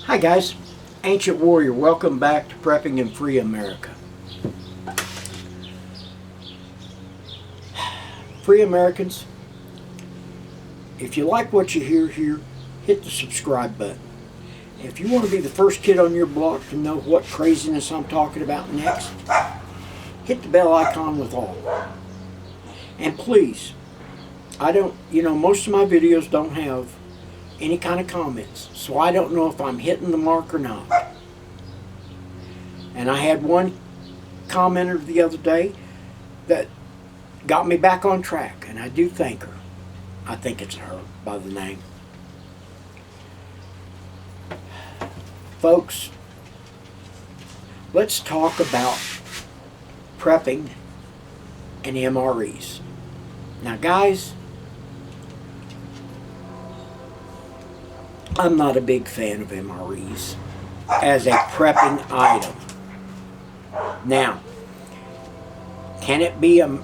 Hi guys, Ancient Warrior, welcome back to Prepping in Free America. Free Americans, if you like what you hear here, hit the subscribe button. If you want to be the first kid on your block to know what craziness I'm talking about next, hit the bell icon with all. And please, most of my videos don't have any kind of comments, so I don't know if I'm hitting the mark or not. And I had one commenter the other day that got me back on track, and I do thank her. I think it's her by the name. Folks, let's talk about prepping and MREs. Now guys, I'm not a big fan of MREs as a prepping item. Now, can it be a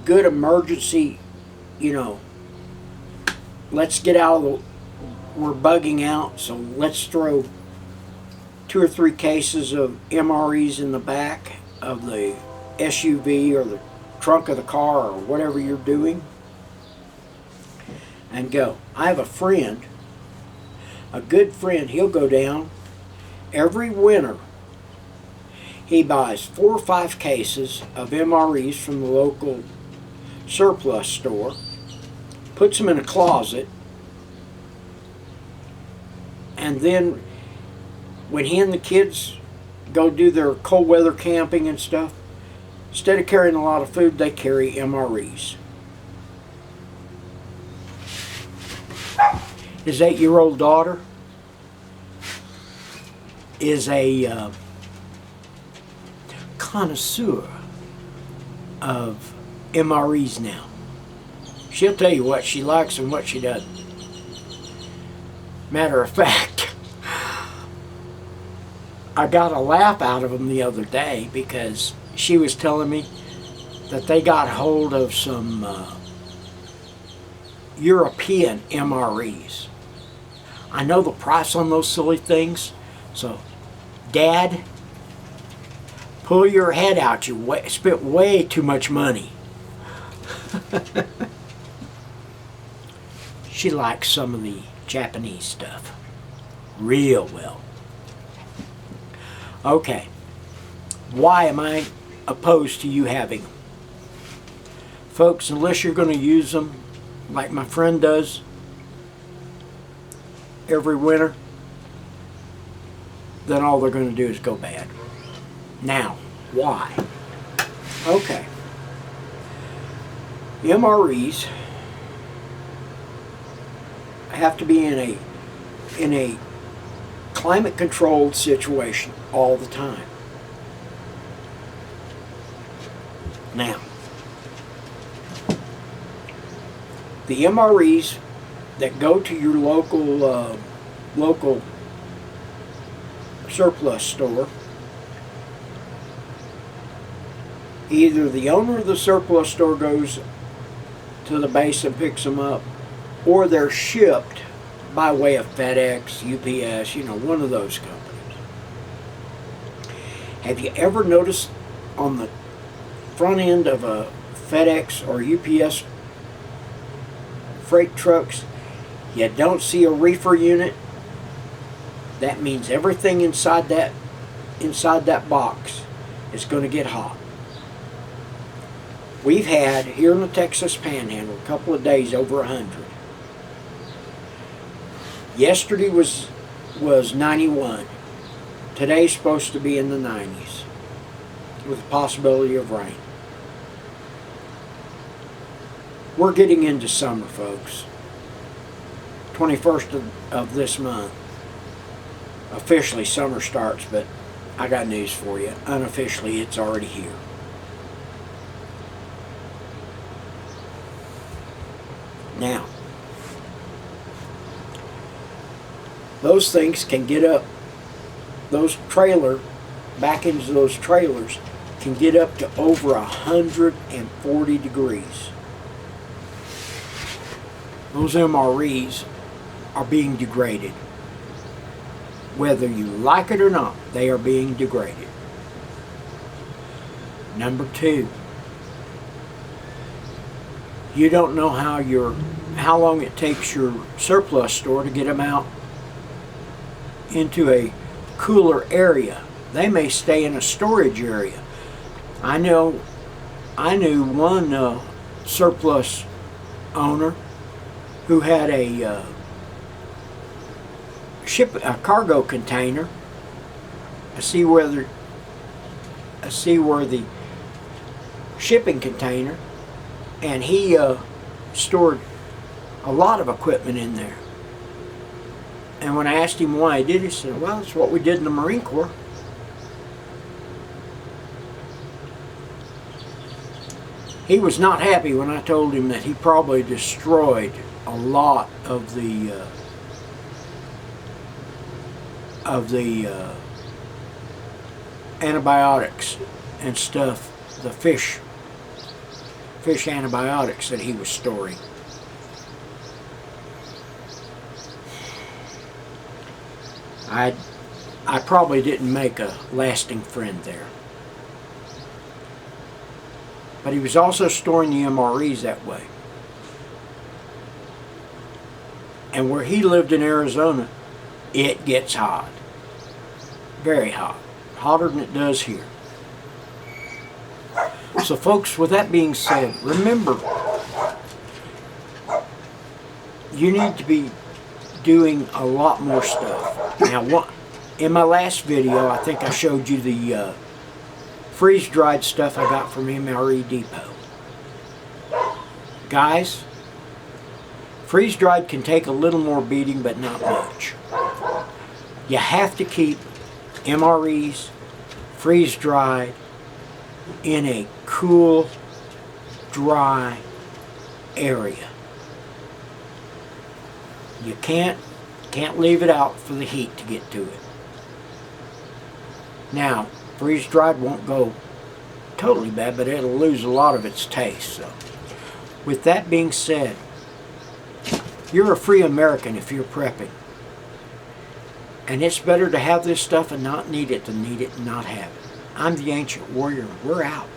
good emergency, let's get out of the, we're bugging out, so let's throw 2 or 3 cases of MREs in the back of the SUV or the trunk of the car or whatever you're doing and go. I have a friend, a good friend, he'll go down every winter. He buys 4 or 5 cases of MREs from the local surplus store, puts them in a closet, and then when he and the kids go do their cold weather camping and stuff, instead of carrying a lot of food, they carry MREs. His 8-year-old daughter is a connoisseur of MREs now. She'll tell you what she likes and what she doesn't. Matter of fact, I got a laugh out of them the other day because she was telling me that they got hold of some European MREs. I know the price on those silly things, so Dad, pull your head out. You spent way too much money. She likes some of the Japanese stuff real well. Okay, why am I opposed to you having them? Folks, unless you're going to use them like my friend does every winter, then all they're going to do is go bad. Now, why? Okay. The MREs have to be in a climate controlled situation all the time. Now, the MREs that go to your local surplus store, either the owner of the surplus store goes to the base and picks them up, or they're shipped by way of FedEx, UPS, one of those companies. Have you ever noticed on the front end of a FedEx or UPS freight trucks, you don't see a reefer unit? That means everything inside that box is going to get hot. We've had here in the Texas Panhandle a couple of days over 100. Yesterday was 91. Today's supposed to be in the 90s with a possibility of rain. We're getting into summer, folks. 21st of this month. Officially summer starts, but I got news for you. Unofficially, it's already here. Now, those things can get up, back into those trailers can get up to over 140 degrees. Those MREs are being degraded. Whether you like it or not, they are being degraded. Number two, you don't know how long it takes your surplus store to get them out into a cooler area. They may stay in a storage area. I knew one surplus owner who had a cargo container, a seaworthy shipping container, and he stored a lot of equipment in there. And when I asked him why he did it, he said, well, it's what we did in the Marine Corps. He was not happy when I told him that he probably destroyed a lot of the antibiotics and stuff, the fish antibiotics that he was storing. I probably didn't make a lasting friend there. But he was also storing the MRE'S that way. And where he lived in Arizona, it gets hot. Very hot. Hotter than it does here. So folks, with that being said, remember, you need to be doing a lot more stuff. Now, in my last video, I think I showed you the freeze-dried stuff I got from MRE Depot. Guys, freeze-dried can take a little more beating, but not much. You have to keep MREs freeze-dried in a cool, dry area. You can't leave it out for the heat to get to it. Now, freeze-dried won't go totally bad, but it'll lose a lot of its taste. So, with that being said, you're a free American if you're prepping. And it's better to have this stuff and not need it than need it and not have it. I'm the Ancient Warrior. We're out.